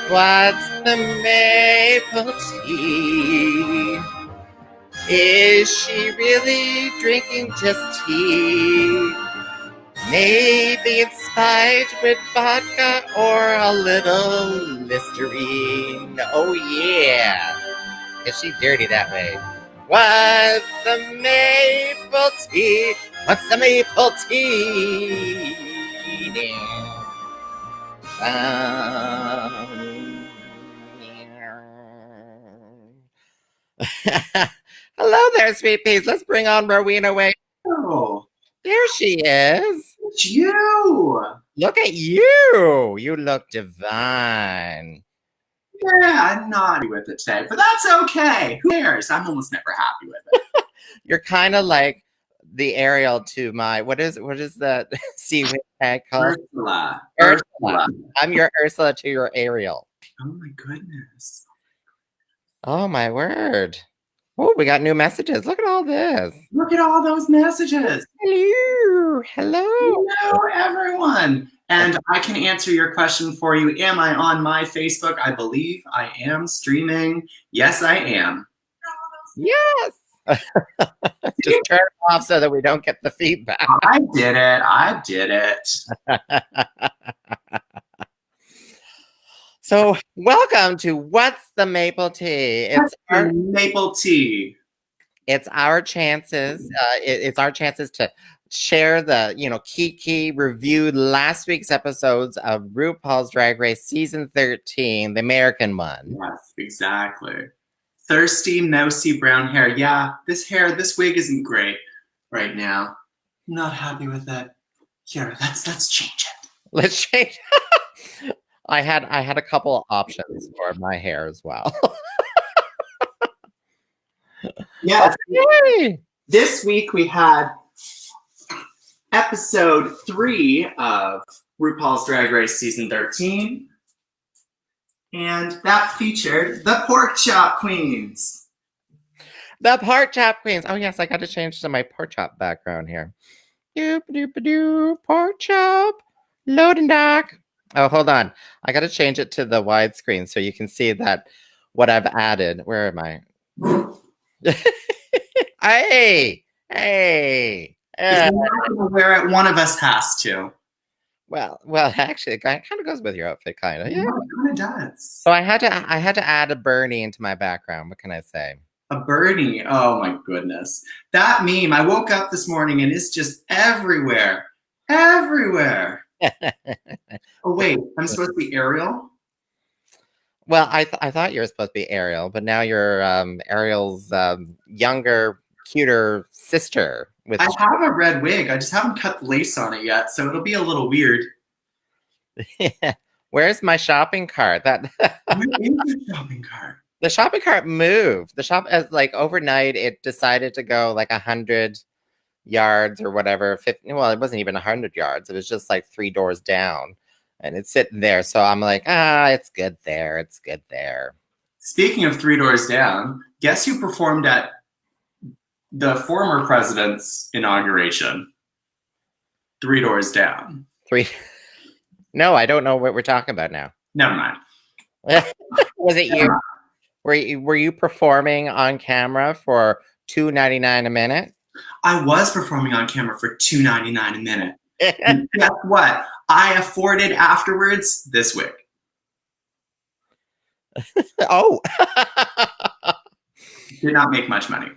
What's the maple tea? Is she really drinking just tea? Maybe it's spiked with vodka or a little Listerine. Oh yeah. Is she dirty that way? What's the maple tea? What's the maple tea? Hello there, sweet peas. Let's bring on Rowena Whey. Oh, There she is. it's you. Look at you. You look divine. Yeah, I'm not happy with it today, but that's okay. Who cares? I'm almost never happy with it. You're kind of like the Ariel to my what is that seaweed tag called? Ursula. I'm your Ursula to your Ariel. Oh my goodness. Oh my word. Oh, we got new messages. Look at all this. Look at all those messages. Hello. Hello. Hello, everyone. And I can answer your question for you. Am I on my Facebook? I believe I am streaming. Yes, I am. Yes. Just turn it off so that we don't get the feedback. I did it. I did it. So, welcome to What's the Maple Tea? It's our maple tea. It's our chances. It's our chances to share the, Kiki reviewed last week's episodes of RuPaul's Drag Race Season 13, the American one. Yes, exactly. Thirsty, mousy brown hair. Yeah, this wig isn't great right now. I'm not happy with it. Here, let's change it. Let's change. I had a couple options for my hair as well. Yeah. Okay. This week we had episode 3 of RuPaul's Drag Race Season 13. And that featured the Pork Chop Queens. The Pork Chop Queens. Oh, yes, I got to change to my pork chop background here. Doop-a-doop-a-doo, pork chop, loading dock. Oh, hold on. I got to change it to the widescreen so you can see that what I've added. Where am I? Hey. If you're not going to wear it, one of us has to. Well, actually, it kind of goes with your outfit, kind of. Yeah, it kind of does. So I had to add a Bernie into my background. What can I say? A Bernie. Oh my goodness. That meme. I woke up this morning and it's just everywhere. Everywhere. Oh wait, I'm supposed to be Ariel? Well, I thought you were supposed to be Ariel, but now you're Ariel's younger, cuter sister. I have a red wig. I just haven't cut the lace on it yet, so it'll be a little weird. Where's my shopping cart? Where is the shopping cart? The shopping cart moved. The shop, overnight, it decided to go 100 yards or whatever. 50, well, it wasn't even 100 yards. It was just 3 doors down, and it's sitting there. So I'm like, it's good there. It's good there. Speaking of 3 doors down, guess who performed at the former president's inauguration? 3 doors down. 3. No, I don't know what we're talking about now. Never mind. Was it you? Were you performing on camera for $2.99 a minute? I was performing on camera for $2.99 a minute. And guess what? I afforded afterwards this wig. Oh. Did not make much money.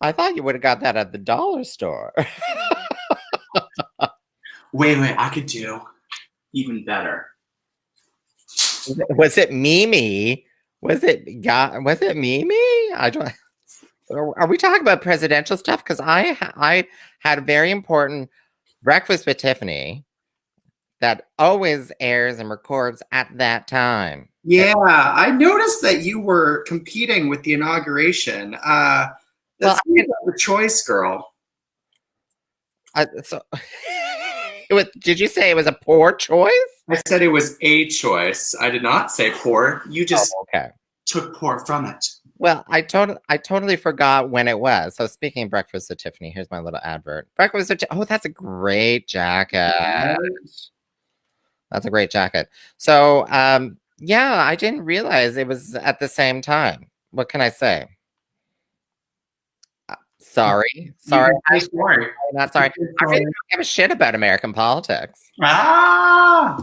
I thought you would have got that at the dollar store. Wait, I could do even better. Was it Mimi? Was it Mimi? I don't. Are we talking about presidential stuff? Because I had a very important Breakfast with Tyffanie that always airs and records at that time. Yeah, I noticed that you were competing with the inauguration. That's the choice, girl. So Did you say it was a poor choice? I said it was a choice. I did not say poor. You just Okay. took poor from it. Well, I totally forgot when it was. So speaking of Breakfast with Tiffany, here's my little advert. Breakfast with Oh, that's a great jacket. That's a great jacket. So, yeah, I didn't realize it was at the same time. What can I say? Sorry. Sorry. I'm not sorry. I really don't give a shit about American politics.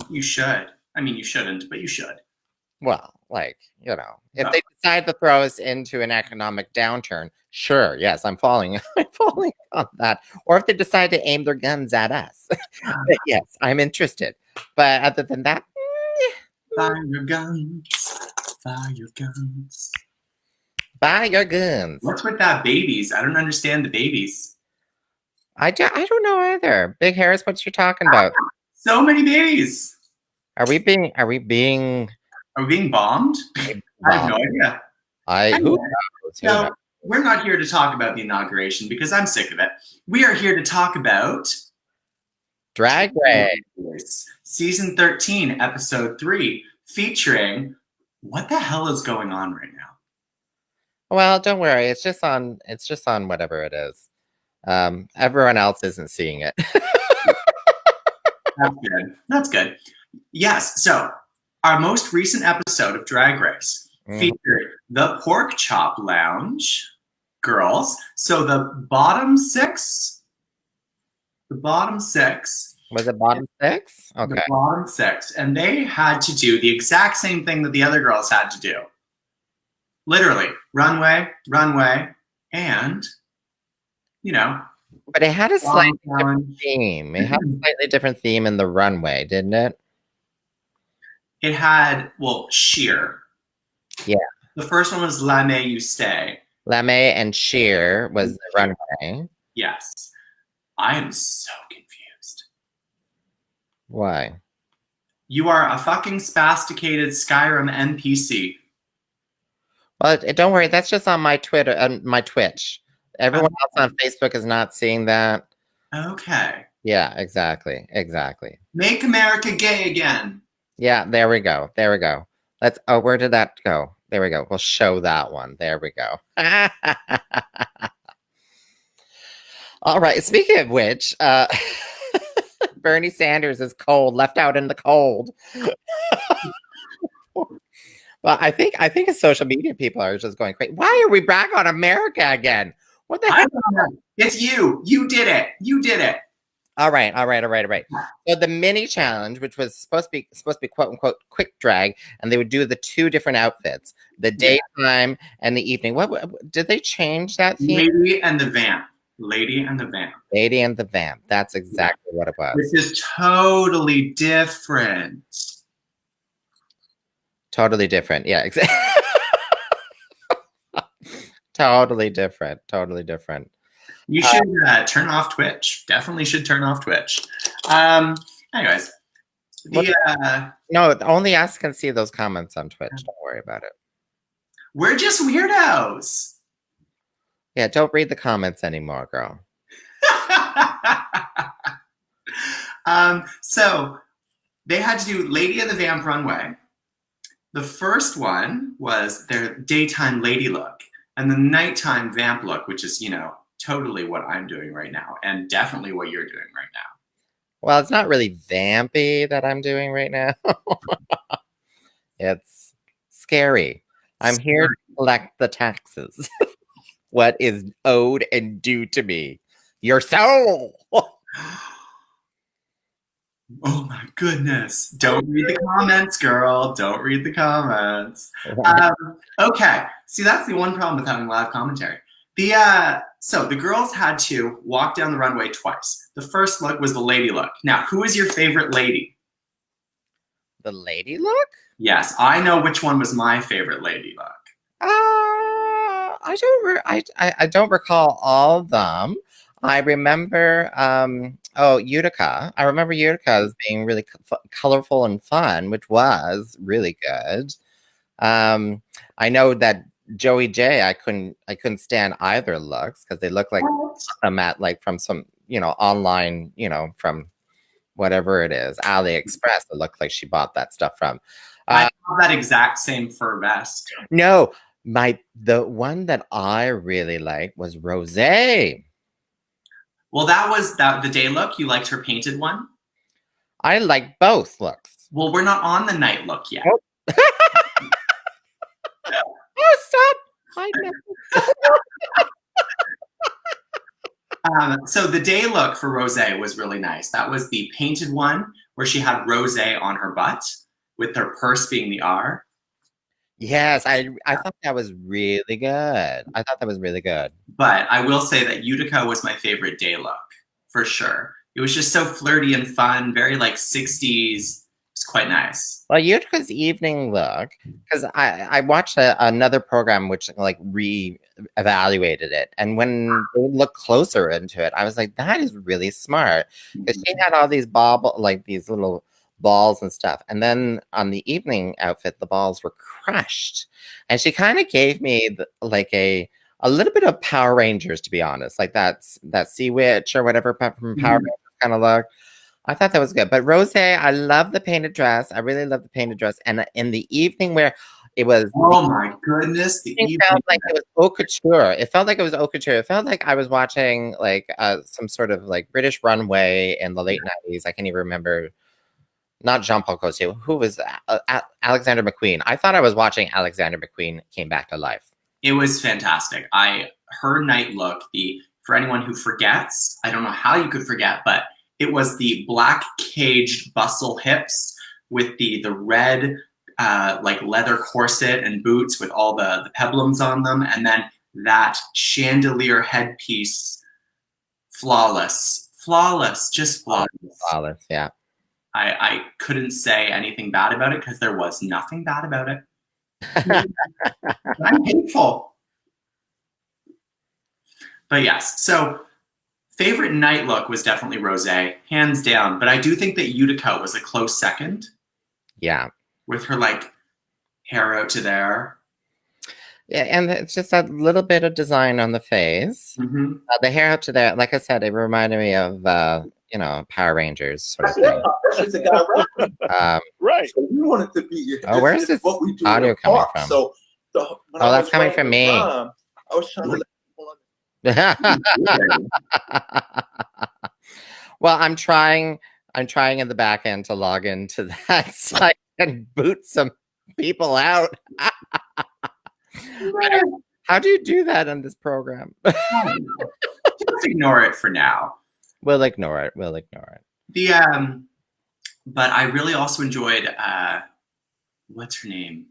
You should. I mean, you shouldn't, but you should. Well, like, if they decide to throw us into an economic downturn, sure, yes, I'm falling on that. Or if they decide to aim their guns at us, yes, I'm interested. But other than that, fire your guns, fire your guns. Buy your guns. What's with that babies? I don't understand the babies. I don't know either. Big Harris, what you talking about? So many babies. Are we being bombed? I have no idea. Who knows? We're not here to talk about the inauguration because I'm sick of it. We are here to talk about Drag Race. Season 13, Episode 3, featuring what the hell is going on right now? Well, don't worry. It's just on whatever it is. Everyone else isn't seeing it. That's good. Yes. So our most recent episode of Drag Race featured the Pork Chop Lounge girls. So the bottom six. Was it bottom six? Okay. The bottom six. And they had to do the exact same thing that the other girls had to do. Literally, runway, and, But it had a slightly different theme. It had a slightly different theme in the runway, didn't it? It had, sheer. Yeah. The first one was La May You Stay. La May and sheer was the runway. Yes. I am so confused. Why? You are a fucking spasticated Skyrim NPC. Well, don't worry. That's just on my Twitter and my Twitch. Everyone else on Facebook is not seeing that. Okay. Yeah, exactly. Make America gay again. Yeah, there we go. Where did that go? There we go. We'll show that one. There we go. All right. Speaking of which, Bernie Sanders is cold, left out in the cold. Well, I think his social media people are just going crazy. Why are we back on America again? What the hell? It's you. You did it. All right. So the mini challenge, which was supposed to be quote unquote quick drag, and they would do the two different outfits, the daytime and the evening. What did they change that theme? Lady and the Vamp. That's exactly what it was. This is totally different. Totally different. Yeah, exactly. Totally different. You should turn off Twitch. Definitely should turn off Twitch. Anyways. No, only us can see those comments on Twitch. Don't worry about it. We're just weirdos. Yeah, don't read the comments anymore, girl. So they had to do Lady of the Vamp runway. The first one was their daytime lady look and the nighttime vamp look, which is, totally what I'm doing right now and definitely what you're doing right now. Well, it's not really vampy that I'm doing right now. It's scary. I'm here to collect the taxes. What is owed and due to me? Your soul. Oh my goodness. Don't read the comments, girl. Don't read the comments. Okay. See, that's the one problem with having live commentary. So the girls had to walk down the runway twice. The first look was the lady look. Now, who is your favorite lady? The lady look? Yes, I know which one was my favorite lady look. I don't recall all of them. I remember, Utica. I remember Utica as being really colorful and fun, which was really good. I know that Joey J, I couldn't stand either looks because they look like I'm at like from some, online, from whatever it is, AliExpress. It looked like she bought that stuff from. I have that exact same fur vest. No, the one that I really liked was Rosé. Well, that was the day look. You liked her painted one? I like both looks. Well, we're not on the night look yet. Oh, oh stop. I know. So the day look for Rosé was really nice. That was the painted one where she had Rosé on her butt with her purse being the R. Yes, I thought that was really good. I thought that was really good. But I will say that Utica was my favorite day look, for sure. It was just so flirty and fun, very like 60s. It's quite nice. Well, Utica's evening look, because I watched another program which like re-evaluated it, and when they looked closer into it, I was like, that is really smart, because she had all these these little balls and stuff, and then on the evening outfit, the balls were crushed, and she kind of gave me like a little bit of Power Rangers, to be honest, like that Sea Witch or whatever from Power Rangers kind of look. I thought that was good. But Rosé, I love the painted dress. I really love the painted dress. And in the evening where it was... Oh my goodness. It felt like it was haute couture. It felt like it was haute couture. It felt like I was watching like some sort of like British runway in the late 90s. I can't even remember. Not Jean-Paul Gaultier. Who was Alexander McQueen? I thought I was watching Alexander McQueen came back to life. It was fantastic. Her night look, for anyone who forgets, I don't know how you could forget, but it was the black caged bustle hips with the red like leather corset and boots with all the peplums on them, and then that chandelier headpiece, flawless, just flawless. Flawless, yeah. I couldn't say anything bad about it because there was nothing bad about it. I'm hateful. But yes, so favorite night look was definitely Rosé, hands down. But I do think that Utica was a close second. Yeah. With her like hair out to there. Yeah, and it's just a little bit of design on the face. Mm-hmm. The hair up to there, like I said, it reminded me of Power Rangers sort of thing. She's a guy rapper. Right. So we wanted to be. Oh, where's this audio coming from? So, that's coming from me. I was trying to. Well, I'm trying in the back end to log into that site and boot some people out. How do you do that in this program? Just ignore it for now. We'll ignore it. But I really also enjoyed what's her name?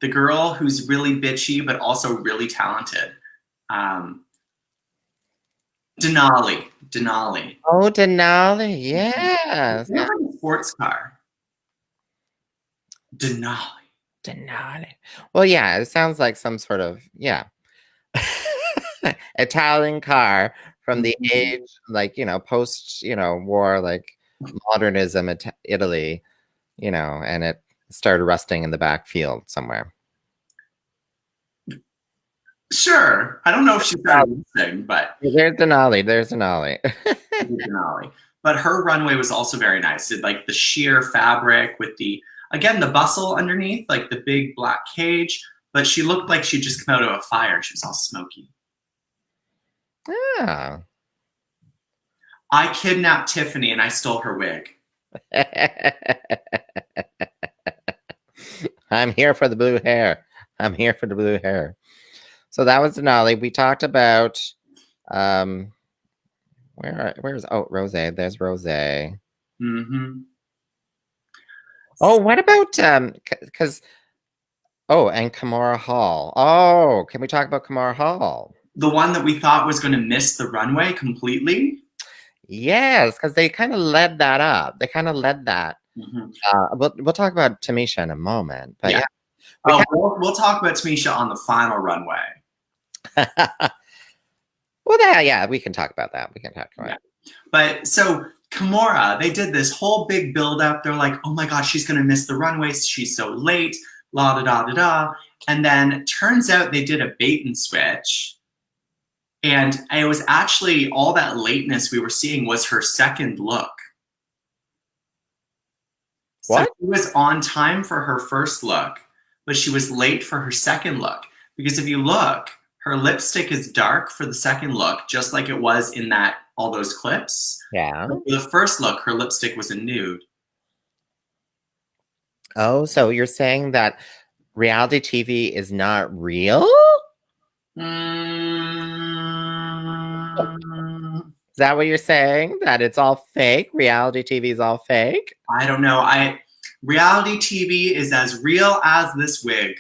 The girl who's really bitchy but also really talented. Denali. Oh, Denali, yes. Like a sports car. Denali. Well, yeah, it sounds like some sort of Italian car from the age, like post war, like modernism, Italy, and it started rusting in the backfield somewhere. Sure. I don't know if she started listening, but there's Denali. Denali. But her runway was also very nice. It, like the sheer fabric with the bustle underneath, like the big black cage. But she looked like she'd just come out of a fire. She was all smoky. Yeah. I kidnapped Tyffanie and I stole her wig. I'm here for the blue hair. So that was Denali. We talked about where's Rosé. There's Rosé. Mm-hmm. Oh, what about and Kimora Hall. Oh, can we talk about Kimora Hall? The one that we thought was going to miss the runway completely? Yes, because they kind of led that up. Mm-hmm. We'll talk about Tamisha in a moment. But yeah. We'll talk about Tamisha on the final runway. Well, we can talk about that. Yeah. But so Kimora, they did this whole big build up. They're like, oh my gosh, she's going to miss the runway. She's so late. La da da da da. And then turns out they did a bait and switch. And it was actually all that lateness we were seeing was her second look. What? So she was on time for her first look, but she was late for her second look. Because if you look, her lipstick is dark for the second look, just like it was in all those clips. Yeah. But for the first look, her lipstick was a nude. Oh, so you're saying that reality TV is not real? Is that what you're saying? That it's all fake? Reality TV is all fake? I don't know. Reality TV is as real as this wig.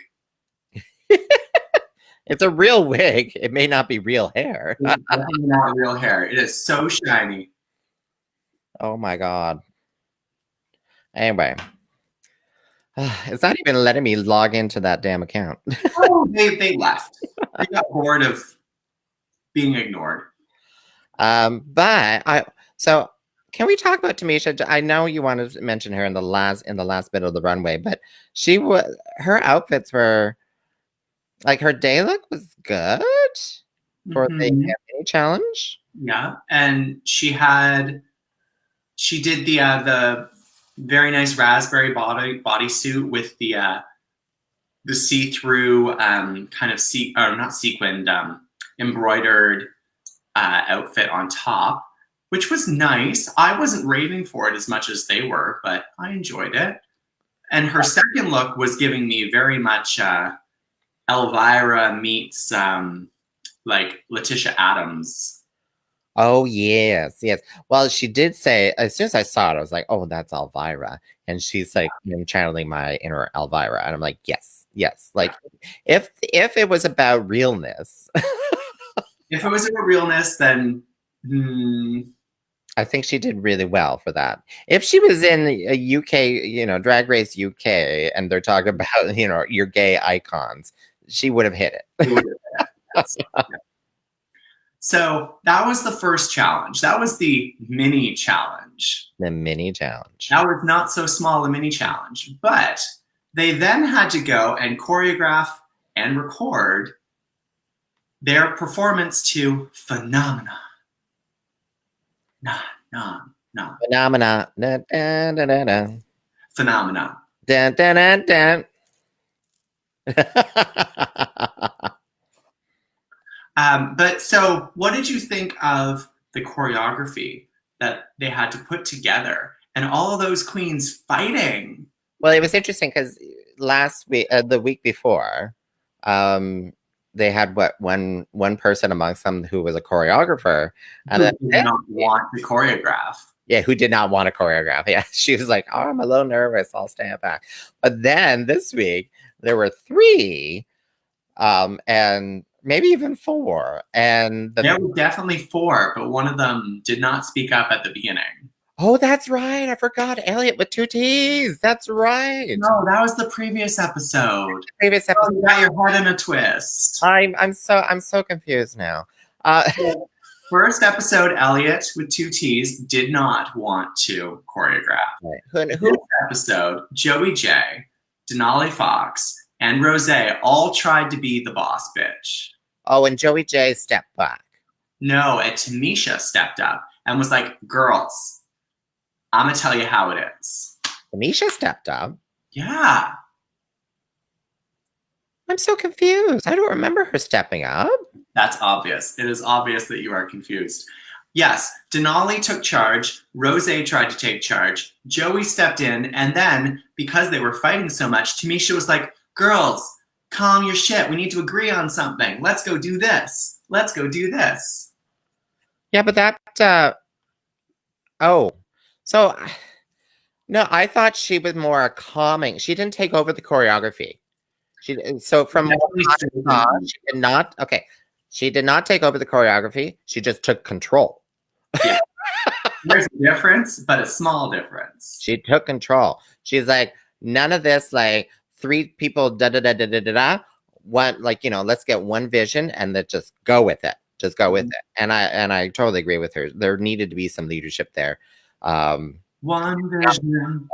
It's a real wig. It may not be real hair. It's definitely not real hair. It is so shiny. Oh my God. Anyway. It's not even letting me log into that damn account. Oh, they left. They got bored of being ignored. So can we talk about Tamisha? I know you wanted to mention her in the last bit of the runway, but her outfits were like, her day look was good for the mini challenge. Yeah, and she did the very nice raspberry bodysuit with the see-through kind of not sequined embroidered outfit on top, which was nice. I wasn't raving for it as much as they were, but I enjoyed it. And her second look was giving me very much Elvira meets like Letitia Adams. Oh, yes. Well, she did say, as soon as I saw it, I was like, oh, that's Elvira. And she's like, channeling my inner Elvira. And I'm like, yes. Like, if it was about realness. If it was about realness, then I think she did really well for that. If she was in a UK, Drag Race UK, and they're talking about, your gay icons, she would have hit it. Yeah. So that was the first challenge. That was the mini challenge. The mini challenge. That was not so small a mini challenge. But they then had to go and choreograph and record their performance to Phenomena. Phenomena. Dun, dun, dun, dun, dun. Phenomena. Dun, dun, dun, dun. But so what did you think of the choreography that they had to put together and all of those queens fighting? Well, it was interesting because last week, the week before, they had one person amongst them who was a choreographer, and who did not want to choreograph. Yeah, who did not want to choreograph. Yeah, she was like, "Oh, I'm a little nervous. I'll stand back." But then this week there were 3, and maybe even 4, and there were definitely 4, but one of them did not speak up at the beginning. Oh, that's right. I forgot Elliot with 2 T's. That's right. No, that was the previous episode. Oh, you got your head in a twist. I'm so confused now. First episode, Elliot with 2 T's did not want to choreograph. Right. Who? This episode, Joey J, Denali Fox, and Rose all tried to be the boss bitch. Oh, and Joey J stepped back. No, and Tamisha stepped up and was like, "Girls, I'm going to tell you how it is." Tamisha stepped up? Yeah. I'm so confused. I don't remember her stepping up. That's obvious. It is obvious that you are confused. Yes, Denali took charge. Rose tried to take charge. Joey stepped in. And then, because they were fighting so much, Tamisha was like, "Girls, calm your shit. We need to agree on something. Let's go do this. Let's go do this." Yeah, but that... So, no, I thought she was more calming. She didn't take over the choreography. From what I saw, she did not. Okay, she did not take over the choreography. She just took control. Yeah. There's a difference, but a small difference. She took control. She's like, none of this, like 3 people, let's get one vision and then just go with it. Just go with it. And I totally agree with her. There needed to be some leadership there. One vision.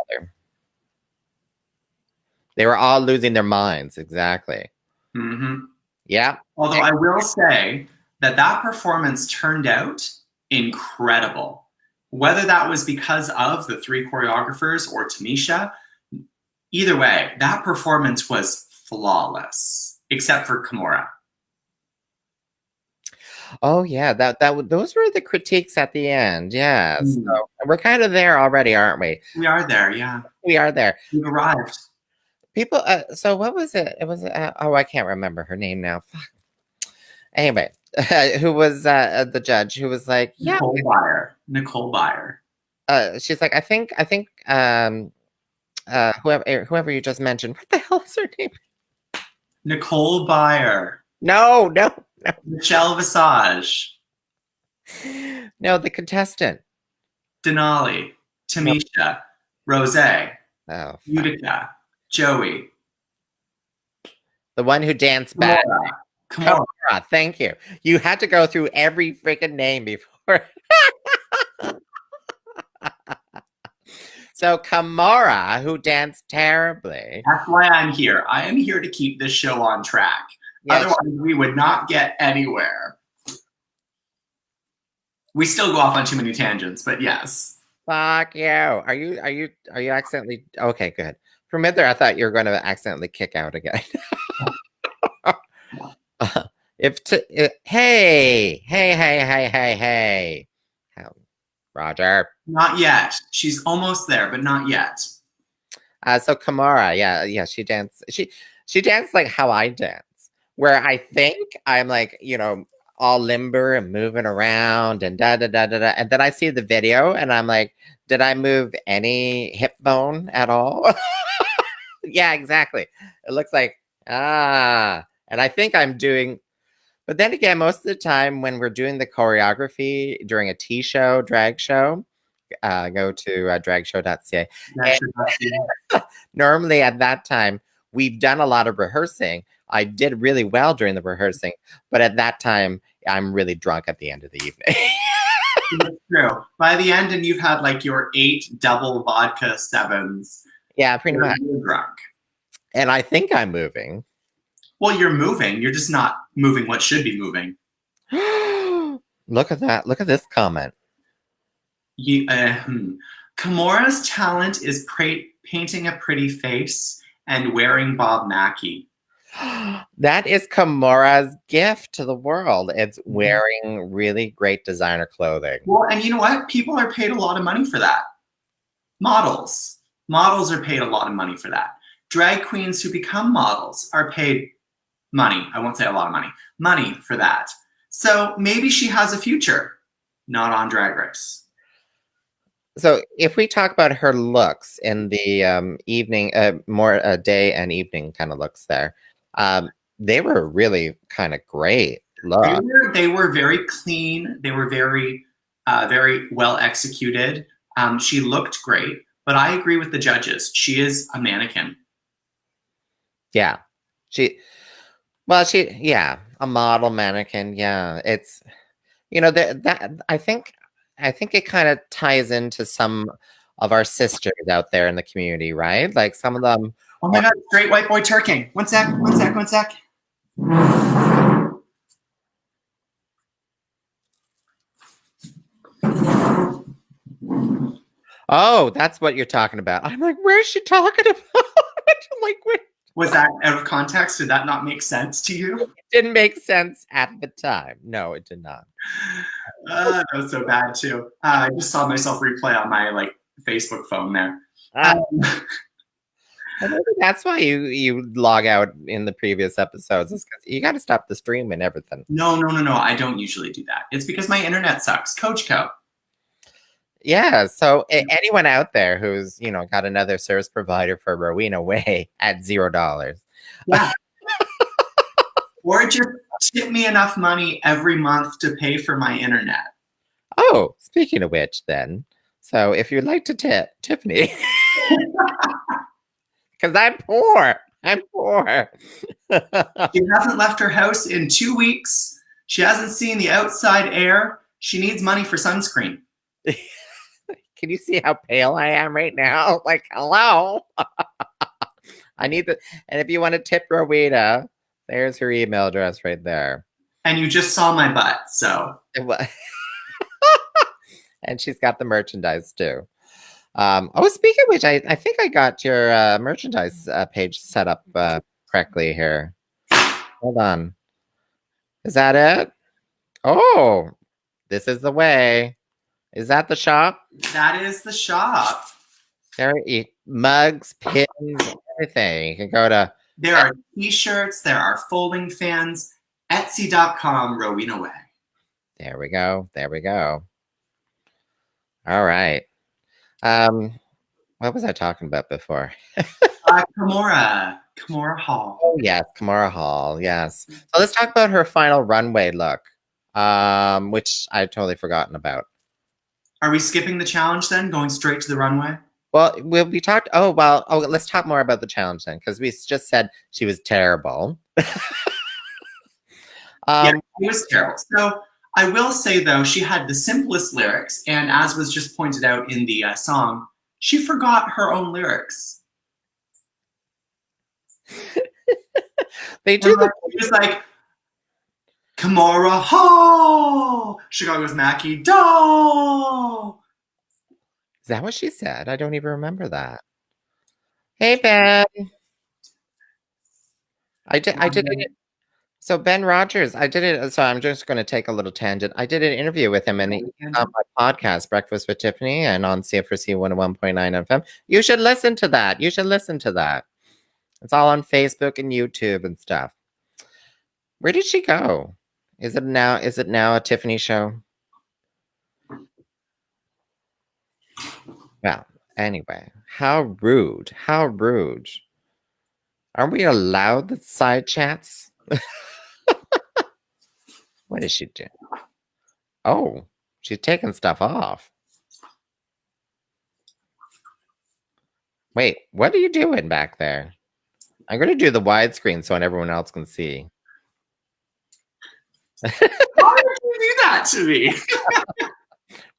They were all losing their minds. Exactly. Mm-hmm. Yeah. Although I will say that performance turned out incredible. Whether that was because of the 3 choreographers or Tamisha, Either way, that performance was flawless, except for Kimora. Oh yeah, those were the critiques at the end. Yeah, so we're kind of there already, aren't we? We are there, yeah. We are there. We've arrived. People. So what was it? It was. Oh, I can't remember her name now. Fuck. Anyway, who was the judge? Who was like, yeah, Nicole Byer. She's like, I think. Whoever you just mentioned. What the hell is her name? Nicole Byer. No. Michelle Visage. No, the contestant. Denali. Tamisha. Rose. Utica. Joey. The one who danced back. Kimora. Thank you. You had to go through every freaking name before. So Kimora, who danced terribly. That's why I'm here. I am here to keep this show on track. Yes. Otherwise, we would not get anywhere. We still go off on too many tangents, but yes. Fuck you. Are you accidentally okay, good. For a minute there, I thought you were going to accidentally kick out again. Hey. Roger. Not yet. She's almost there, but not yet. So Kimora, yeah, she danced. She danced like how I dance, where I think I'm like, all limber and moving around and da. And then I see the video and I'm like, did I move any hip bone at all? Yeah, exactly. It looks like, and I think I'm doing, but then again, most of the time when we're doing the choreography during a drag show, go to dragshow.ca. Normally at that time, we've done a lot of rehearsing. I did really well during the rehearsing, but at that time, I'm really drunk at the end of the evening. That's true. By the end, and you've had like your 8 double vodka 7s. Yeah, pretty much. You're drunk. And I think I'm moving. Well, you're moving. You're just not moving what should be moving. Look at that. Look at this comment. Kimora's talent is painting a pretty face and wearing Bob Mackie. That is Kimora's gift to the world. It's wearing really great designer clothing. Well, and you know what? People are paid a lot of money for that. Models are paid a lot of money for that. Drag queens who become models are paid money. I won't say a lot of money for that. So maybe she has a future, not on Drag Race. So if we talk about her looks in the evening, more day and evening kind of looks there, they were really kind of great looks. They were very clean. They were very, very well executed. She looked great, but I agree with the judges. She is a mannequin. Yeah, a model mannequin. Yeah, it's, that I think it kind of ties into some of our sisters out there in the community, right? Like some of them. Oh my God, straight white boy twerking. One sec. Oh, that's what you're talking about. I'm like, where's she talking about? I'm like, where? Was that out of context? Did that not make sense to you? It didn't make sense at the time. No, it did not. That was so bad too. I just saw myself replay on my Facebook phone there. That's why you log out in the previous episodes. Is because you got to stop the stream and everything. No. I don't usually do that. It's because my internet sucks. Coach Co. Yeah. So anyone out there who's got another service provider for Rowena Whey at $0. Yeah. Or just tip me enough money every month to pay for my internet. Oh, speaking of which, then, so if you'd like to tip Tyffanie. Because I'm poor. She hasn't left her house in 2 weeks. She hasn't seen the outside air. She needs money for sunscreen. Can you see how pale I am right now? Like, hello. I need the. And if you want to tip Rowena, there's her email address right there. And you just saw my butt, so. And she's got the merchandise too. Speaking of which, I think I got your merchandise page set up correctly here. Hold on. Is that it? Oh, this is the way. Is that the shop? That is the shop. There are mugs, pins, everything. You can go to. There are t-shirts. There are folding fans. Etsy.com, Rowena Whey. There we go. There we go. All right. What was I talking about before? Kimora Hall. Oh yes, Kimora Hall. Yes. So let's talk about her final runway look, which I'd totally forgotten about. Are we skipping the challenge then, going straight to the runway? Well, we talked. Oh well. Oh, let's talk more about the challenge then, because we just said she was terrible. Yeah, it was terrible. So I will say though, she had the simplest lyrics, and as was just pointed out in the song, she forgot her own lyrics. They do. It was like, Kimora Hall, Chicago's Mackie Doll. Is that what she said? I don't even remember that. Hey Ben, I did it. So Ben Rogers, I did it. So I'm just going to take a little tangent. I did an interview with him, and he's on my podcast, Breakfast with Tyffanie, and on CFRC 101.9 FM. You should listen to that. You should listen to that. It's all on Facebook and YouTube and stuff. Where did she go? Is it now a Tyffanie show? Well, anyway, how rude. How rude. Are we allowed the side chats? What is she doing? Oh, she's taking stuff off. Wait, what are you doing back there? I'm going to do the widescreen so everyone else can see. Why did you do that to me?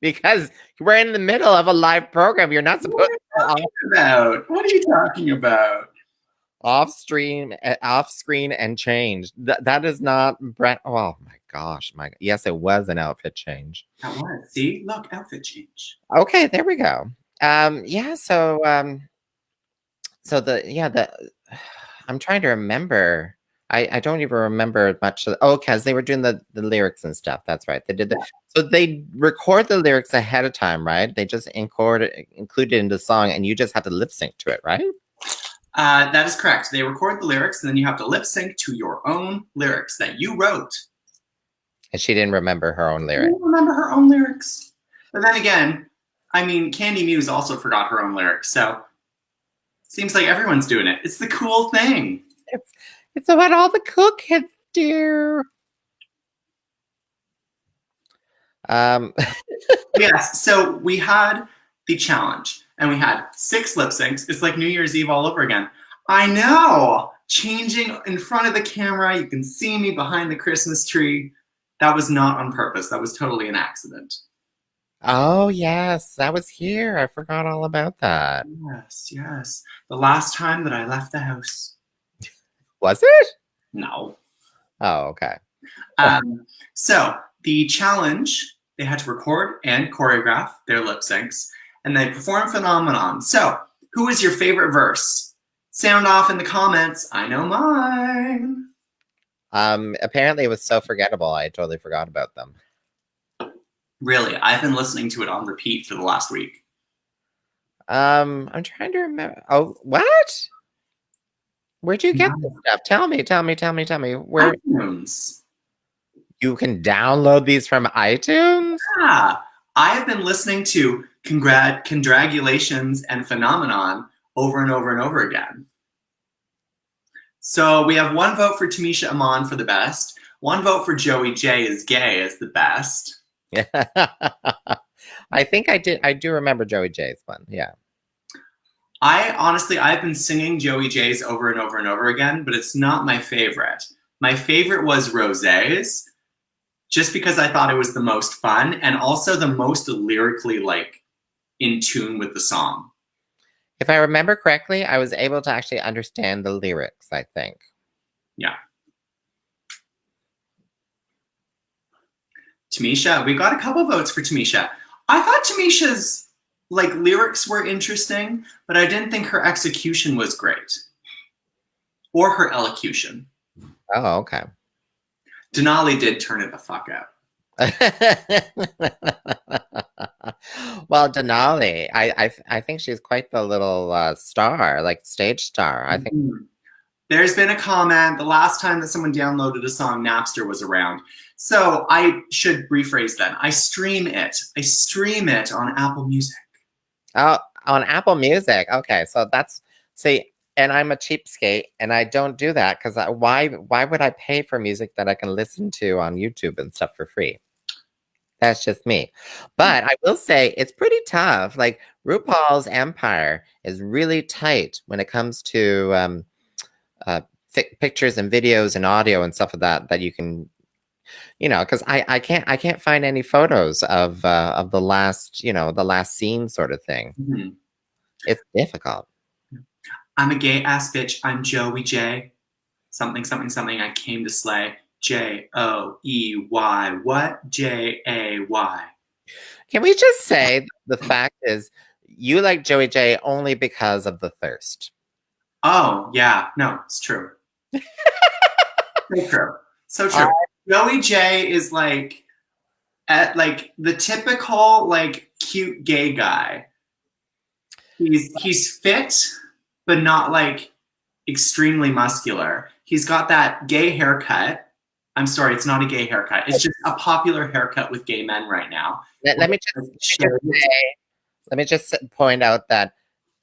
Because we're in the middle of a live program. You're not supposed to. What are you talking about? Off screen and change. That is not Brett. Oh my gosh, yes, it was an outfit change. That was. See, look, outfit change. Okay, there we go. Yeah. So I'm trying to remember. I don't even remember much. Because they were doing the lyrics and stuff. That's right. They did that. So they record the lyrics ahead of time, right? They just included it in the song, and you just have to lip sync to it, right? That is correct. They record the lyrics, and then you have to lip sync to your own lyrics that you wrote. And she didn't remember her own lyrics. She didn't remember her own lyrics. But then again, I mean, Candy Muse also forgot her own lyrics, so seems like everyone's doing it. It's the cool thing. It's what all the cool kids do. Yes, so we had the challenge, and we had 6 lip syncs. It's like New Year's Eve all over again. I know! Changing in front of the camera. You can see me behind the Christmas tree. That was not on purpose. That was totally an accident. Oh, yes. That was here. I forgot all about that. Yes. The last time that I left the house. Was it? No. Oh, okay. So the challenge, they had to record and choreograph their lip syncs, and they perform Phenomenon. So who is your favorite verse? Sound off in the comments. I know mine. Apparently it was so forgettable. I totally forgot about them. Really? I've been listening to it on repeat for the last week. I'm trying to remember. Oh, what? Where'd you get this stuff? Tell me. Where? iTunes. You can download these from iTunes? Yeah. I have been listening to Congratulations and Phenomenon over and over and over again. So we have 1 vote for Tamisha Iman for the best. 1 vote for Joey J is gay as the best. I think I did. I do remember Joey J's one. Yeah. I've been singing Joey J's over and over and over again, but it's not my favorite. My favorite was Rosé's, just because I thought it was the most fun and also the most lyrically in tune with the song. If I remember correctly, I was able to actually understand the lyrics, I think. Yeah. Tamisha, we got a couple votes for Tamisha. I thought Tamisha's like lyrics were interesting, but I didn't think her execution was great. Or her elocution. Oh, okay. Denali did turn it the fuck out. Well, Denali, I think she's quite the little star, like stage star. I think there's been a comment the last time that someone downloaded a song, Napster was around. So I should rephrase that. I stream it. I stream it on Apple Music. Oh, on Apple Music. Okay, so that's see, and I'm a cheapskate, and I don't do that because why would I pay for music that I can listen to on YouTube and stuff for free? That's just me. But I will say it's pretty tough. Like RuPaul's empire is really tight when it comes to pictures and videos and audio and stuff like that you can, because I can't find any photos of the last, the last scene sort of thing. Mm-hmm. It's difficult. I'm a gay ass bitch. I'm Joey J. Something, something, something. I came to slay. Joey. What? Jay. Can we just say the fact is you like Joey J only because of the thirst? Oh, yeah. No, it's true. So true. So true. Joey J is like the typical like cute gay guy. He's fit, but not like extremely muscular. He's got that gay haircut. I'm sorry, it's not a gay haircut. It's just a popular haircut with gay men right now. Let me just point out that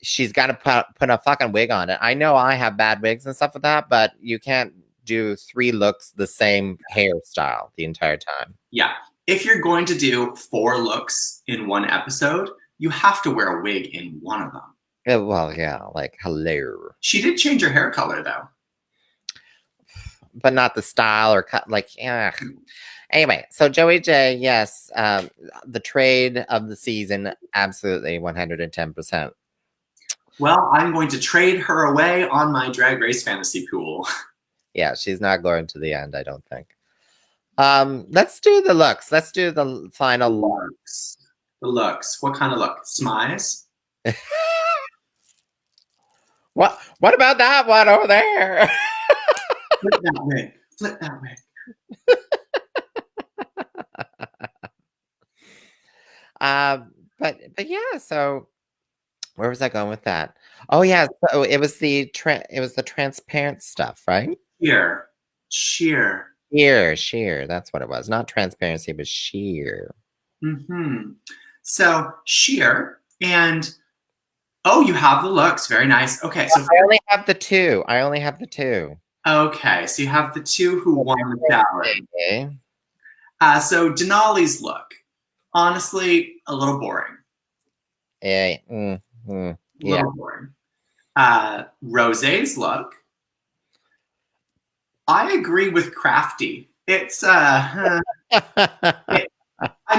she's got to put a fucking wig on it. I know I have bad wigs and stuff like that, but you can't do 3 looks the same hairstyle the entire time. Yeah. If you're going to do 4 looks in one episode, you have to wear a wig in one of them. Yeah, well, yeah, like hello. She did change her hair color though. But not the style or cut, like, Anyway, so Joey J, yes, the trade of the season, absolutely 110%. Well, I'm going to trade her away on my Drag Race fantasy pool. Yeah, she's not going to the end, I don't think. Let's do the looks. Let's do the final looks. The looks. What kind of look? Smize? What about that one over there? Flip that wig. Flip that wig. But yeah, so where was I going with that? Oh yeah, so it was the transparent stuff, right? Sheer. That's what it was. Not transparency, but sheer. Mm-hmm. So sheer and you have the looks. Very nice. Okay, so I only have the two. Okay, so you have the 2 who won the challenge. Okay. So Denali's look, honestly, a little boring. Yeah. A little boring. Rosé's look, I agree with crafty. It's I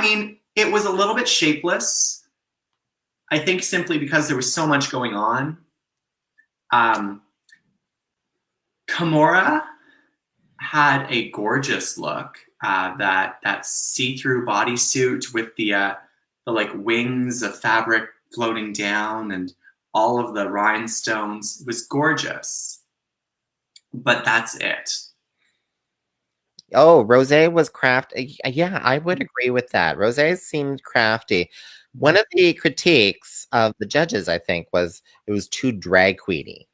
mean, it was a little bit shapeless. I think simply because there was so much going on. Kimora had a gorgeous look. That see-through bodysuit with the like wings of fabric floating down and all of the rhinestones was gorgeous. But that's it. Oh, Rosé was crafty. Yeah, I would agree with that. Rosé seemed crafty. One of the critiques of the judges, I think, was it was too drag queeny.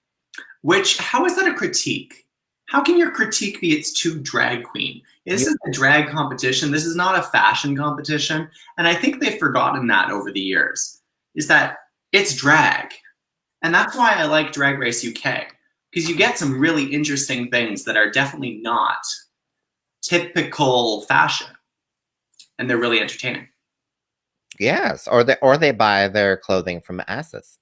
How is that a critique? How can your critique be it's too drag queen? This is a drag competition. This is not a fashion competition. And I think they've forgotten that over the years, is that it's drag. And that's why I like Drag Race UK, because you get some really interesting things that are definitely not typical fashion. And they're really entertaining. Yes, or they buy their clothing from asses.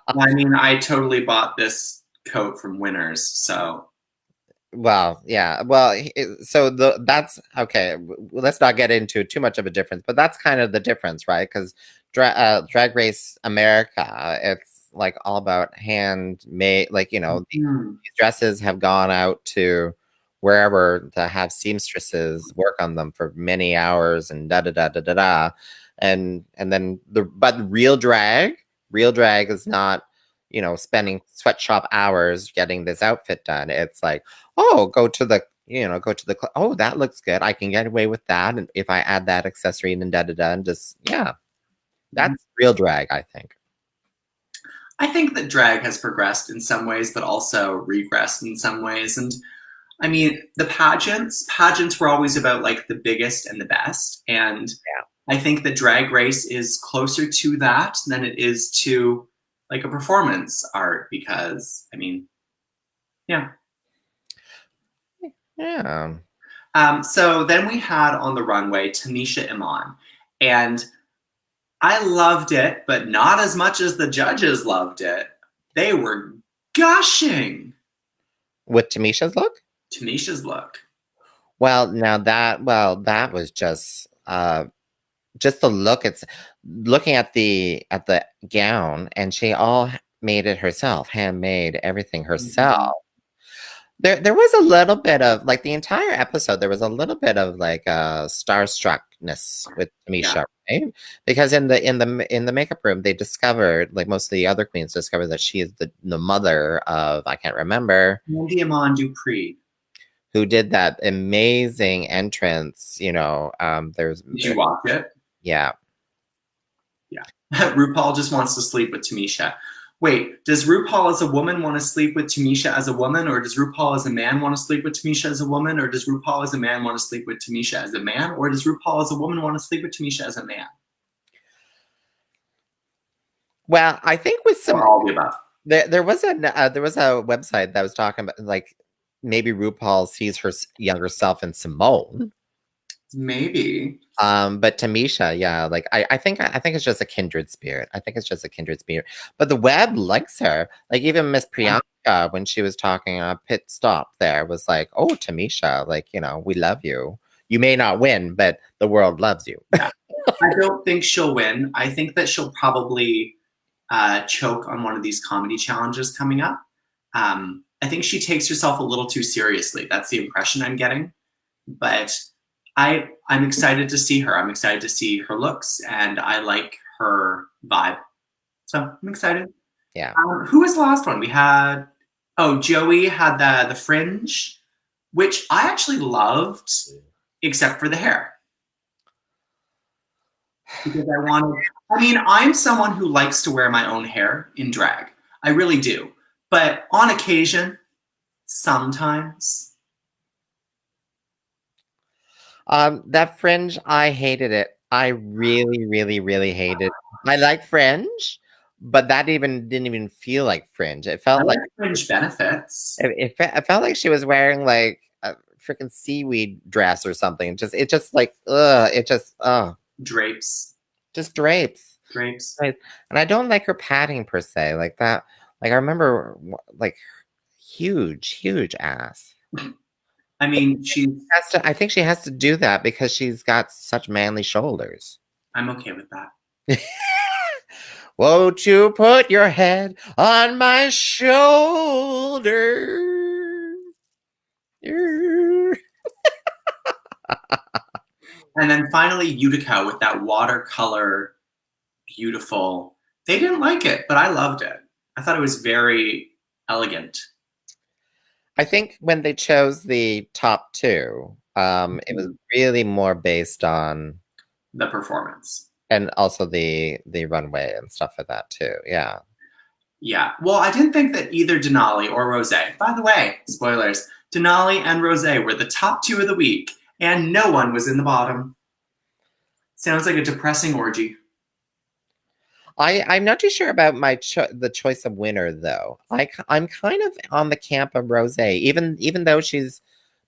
I mean, I totally bought this coat from Winners, so. Well, yeah. Well, so that's okay. Let's not get into too much of a difference, but that's kind of the difference, right? Because Drag Race America, it's like all about handmade. Like these dresses have gone out to wherever to have seamstresses work on them for many hours and da da da da da da. and then but real drag is not, spending sweatshop hours getting this outfit done. It's like, oh, go to the oh, that looks good. I can get away with that, and if I add that accessory and and just that's real drag, I think. I think that drag has progressed in some ways, but also regressed in some ways. And I mean, the pageants were always about like the biggest and the best. And I think that Drag Race is closer to that than it is to like a performance art, because I mean, yeah. So then we had on the runway Tamisha Iman, and I loved it, but not as much as the judges loved it. They were gushing with Tamisha's look. Well, now that was just the look. It's looking at the gown, and she all made it herself, handmade everything herself. There was a little bit of like the entire episode. There was a little bit of like starstruckness with Tamisha, right? Because in the makeup room, they discovered, like most of the other queens discovered, that she is the mother of, I can't remember, Mandy Amon Dupree, who did that amazing entrance. Did you watch it? Yeah. RuPaul just wants to sleep with Tamisha. Wait, does RuPaul as a woman want to sleep with Tamisha as a woman, or does RuPaul as a man want to sleep with Tamisha as a woman, or does RuPaul as a man want to sleep with Tamisha as a man, or does RuPaul as a woman want to sleep with Tamisha as a man? Well, I think with some, or all the above. There was a website that was talking about like maybe RuPaul sees her younger self in Simone. Maybe. But Tamisha, like I think it's just a kindred spirit. But the web likes her. Like even Miss Priyanka, when she was talking on Pit Stop, there was like, oh, Tamisha, like, we love you. You may not win, but the world loves you. I don't think she'll win. I think that she'll probably choke on one of these comedy challenges coming up. I think she takes herself a little too seriously. That's the impression I'm getting. But I'm excited to see her. I'm excited to see her looks, and I like her vibe. So I'm excited. Yeah. Who was the last one? We had, Joey had the fringe, which I actually loved, except for the hair. Because I'm someone who likes to wear my own hair in drag. I really do. But on occasion, sometimes. That fringe, I hated it. I really, really, really hated it. I like fringe, but that didn't even feel like fringe. It felt like fringe benefits. It felt like she was wearing like a freaking seaweed dress or something. Drapes. Just drapes. And I don't like her padding per se, like that. Like I remember, like huge ass. I mean, I think she has to do that because she's got such manly shoulders. I'm okay with that. Won't you put your head on my shoulder? And then finally, Utica with that watercolor, beautiful. They didn't like it, but I loved it. I thought it was very elegant. I think when they chose the top two, it was really more based on the performance and also the runway and stuff like that too. Yeah. Yeah. Well, I didn't think that either Denali or Rosé. By the way, spoilers: Denali and Rosé were the top two of the week, and no one was in the bottom. Sounds like a depressing orgy. I'm not too sure about the choice of winner though. I'm kind of on the camp of Rosé, even though she's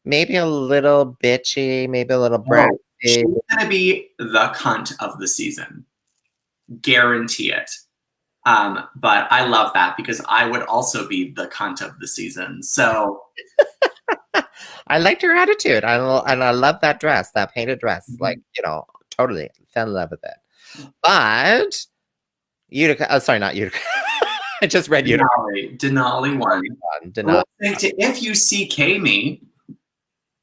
maybe a little bitchy, maybe a little bratty. She's gonna be the cunt of the season, guarantee it. But I love that because I would also be the cunt of the season. So I liked her attitude, and I love that dress, that painted dress. Mm-hmm. Like totally fell in love with it, but. Utica, sorry, not Utica. I just read Utica. Denali won. Denali. If You CK Me,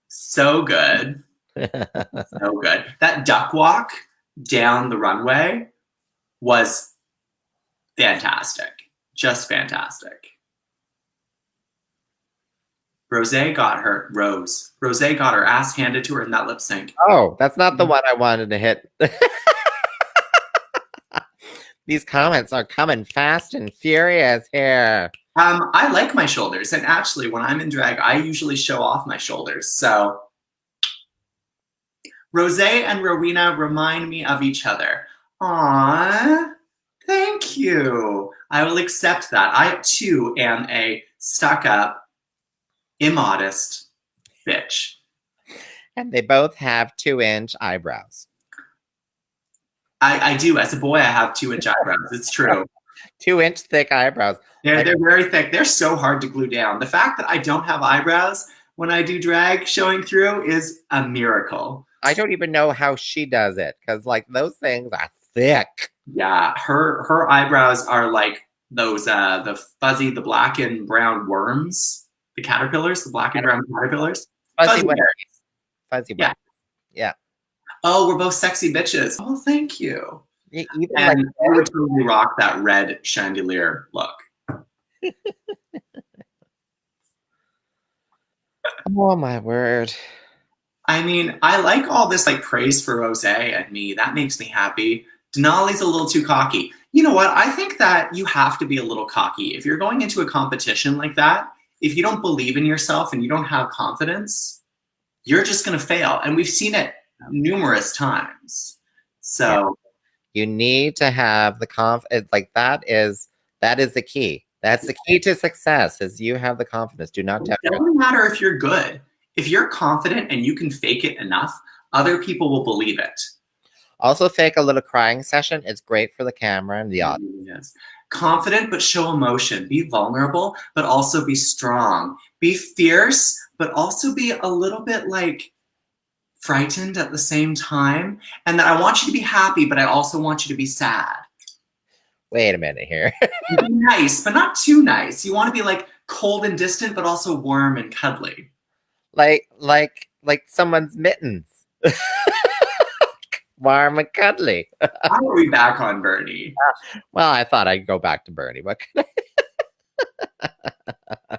so good. So good. That duck walk down the runway was fantastic. Just fantastic. Rose got her ass handed to her in that lip sync. Oh, that's not the one I wanted to hit. These comments are coming fast and furious here. I like my shoulders, and actually, when I'm in drag, I usually show off my shoulders. So, Rose and Rowena remind me of each other. Aww, thank you. I will accept that. I too am a stuck-up, immodest bitch. And they both have 2-inch eyebrows. I do. As a boy, I have 2-inch eyebrows. It's true. 2-inch thick eyebrows. They're very thick. They're so hard to glue down. The fact that I don't have eyebrows when I do drag showing through is a miracle. I don't even know how she does it, because like those things are thick. Yeah, her eyebrows are like those the black and brown worms, the caterpillars, the black and brown caterpillars. Fuzzy berries. Fuzzy berries. Yeah. Oh, we're both sexy bitches. Oh, thank you. Even and like I would totally rock that red chandelier look. Oh my word. I mean, I like all this like praise for Rose and me. That makes me happy. Denali's a little too cocky. You know what? I think that you have to be a little cocky. If you're going into a competition like that, if you don't believe in yourself and you don't have confidence, you're just going to fail. And we've seen it numerous times. So you need to have the confidence. Like that is the key. That's the key to success, is you have the confidence. Do not doubt. It doesn't matter if you're good. If you're confident and you can fake it enough, other people will believe it. Also, fake a little crying session. It's great for the camera and the audience. Yes. Confident, but show emotion. Be vulnerable, but also be strong. Be fierce, but also be a little bit like frightened at the same time. And that I want you to be happy, but I also want you to be sad. Wait a minute here. Be nice, but not too nice. You want to be like cold and distant, but also warm and cuddly. Like someone's mittens. Warm and cuddly. How are we back on Bernie? Well, I thought I'd go back to Bernie. What can I?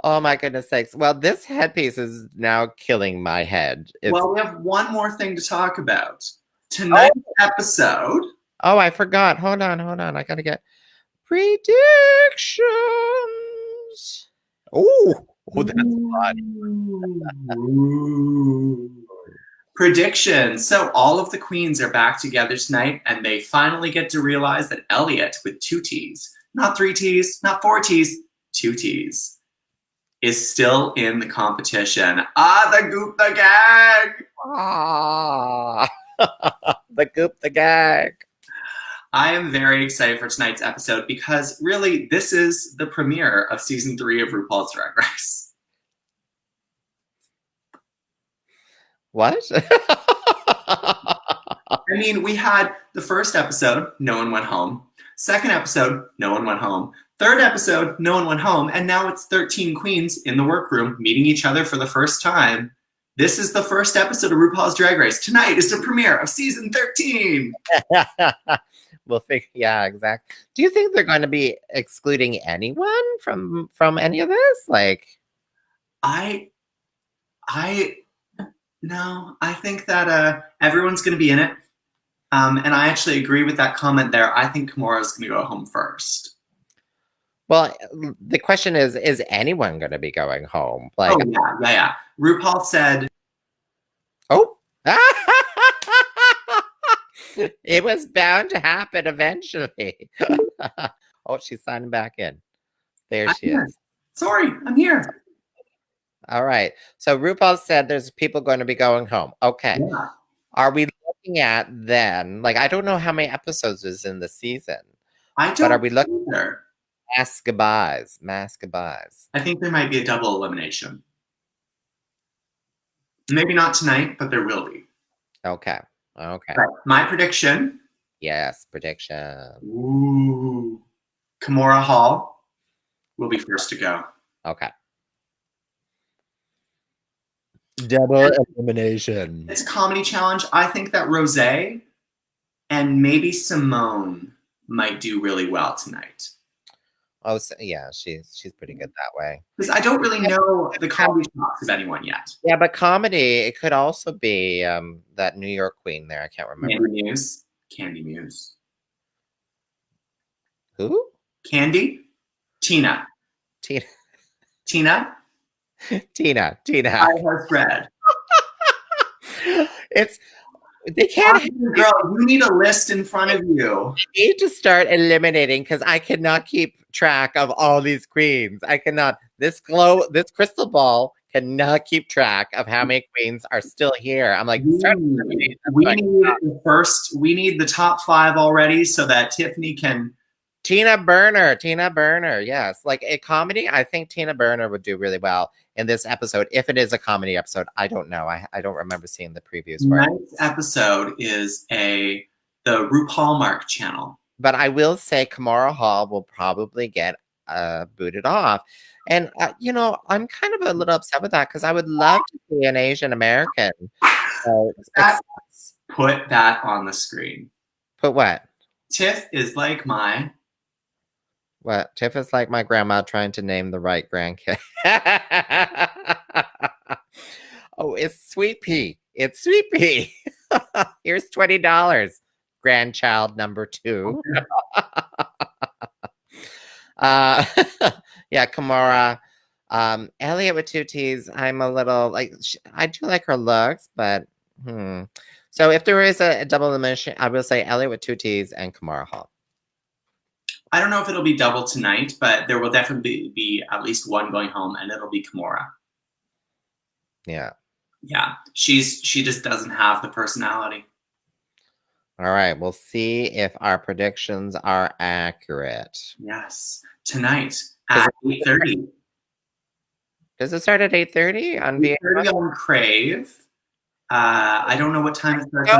Oh my goodness sakes. Well, this headpiece is now killing my head. Well, we have one more thing to talk about. Tonight's episode. Oh, I forgot. Hold on. I gotta get predictions. Oh, that's a lot. Predictions. So all of the queens are back together tonight, and they finally get to realize that Elliot, with 2 T's, not 3 T's, not 4 T's, 2 T's, is still in the competition. The goop, the gag. The goop, the gag. I am very excited for tonight's episode because really this is the premiere of season 3 of RuPaul's Drag Race. What? I mean, we had the first episode, no one went home. Second episode, no one went home. Third episode, no one went home. And now it's 13 queens in the workroom meeting each other for the first time. This is the first episode of RuPaul's Drag Race. Tonight is the premiere of season 13. Yeah, exactly. Do you think they're going to be excluding anyone from any of this? Like, no, I think that everyone's going to be in it. And I actually agree with that comment there. I think Kimura's going to go home first. Well, the question is anyone going to be going home? Like, oh, yeah. RuPaul said, oh, it was bound to happen eventually. Oh, she's signing back in. There she is. Sorry, I'm here. All right. So RuPaul said there's people going to be going home. Okay. Yeah. Are we looking at then? Like, I don't know how many episodes is in the season. But are we looking at mass goodbyes? I think there might be a double elimination. Maybe not tonight, but there will be. Okay. Right. My prediction. Yes, prediction. Ooh. Kimura Hall will be first to go. Okay. Double elimination. It's a comedy challenge. I think that Rose and maybe Simone might do really well tonight. Oh, so, yeah, she's pretty good that way. Because I don't really know the comedy chops of anyone yet. Yeah, but comedy, it could also be that New York queen there. I can't remember. Candy Muse. Who? Candy? Tina. Tina. Tina? Tina. I have read. They can't. Girl, you need a list in front of you. You need to start eliminating because I cannot keep track of all these queens. I cannot. This crystal ball cannot keep track of how many queens are still here. I'm like, we need the top 5 already so that Tyffanie can. Tina Burner, yes. Like a comedy, I think Tina Burner would do really well in this episode. If it is a comedy episode, I don't know. I don't remember seeing the previews for it. Tonight's episode is the RuPaul Mark channel. But I will say Kamara Hall will probably get booted off. And, I'm kind of a little upset with that because I would love to see an Asian American. Put that on the screen. Put what? Tiff is like my... What? Tiff is like my grandma trying to name the right grandkid. Oh, it's Sweet Pea. It's Sweet Pea. Here's $20. Grandchild number 2. Yeah, Kamara. Elliot with 2 T's. I'm a little like, I do like her looks, but So if there is a double elimination, I will say Elliot with 2 T's and Kamara Hall. I don't know if it'll be double tonight, but there will definitely be at least one going home, and it'll be Kamara. Yeah. Yeah. She just doesn't have the personality. All right. We'll see if our predictions are accurate. Yes. Tonight at 8:30. Does it start at 8:30 on VH1? On Crave. I don't know what time it starts.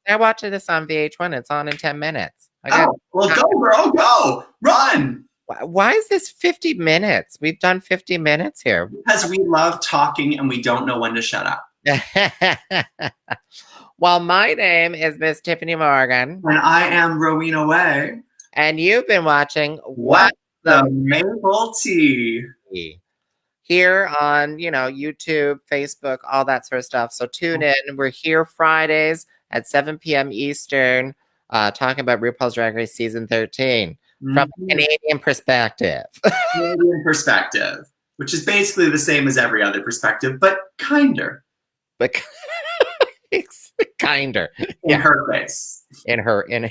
I watched this on VH1. It's on in 10 minutes. Well, go, girl, go. Run. Why is this 50 minutes? We've done 50 minutes here. Because we love talking and we don't know when to shut up. Well, my name is Miss Tyffanie Morgan. And I am Rowena Whey. And you've been watching What the Maple Tea. Here on, YouTube, Facebook, all that sort of stuff. So tune in. We're here Fridays at 7 p.m. Eastern, talking about RuPaul's Drag Race Season 13 from a Canadian perspective. Canadian perspective, which is basically the same as every other perspective, but kinder. But kinder. In her face. In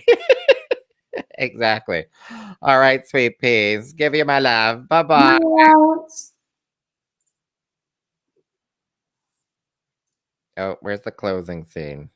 Exactly. All right, sweet peas. Give you my love. Bye-bye. Oh, where's the closing scene?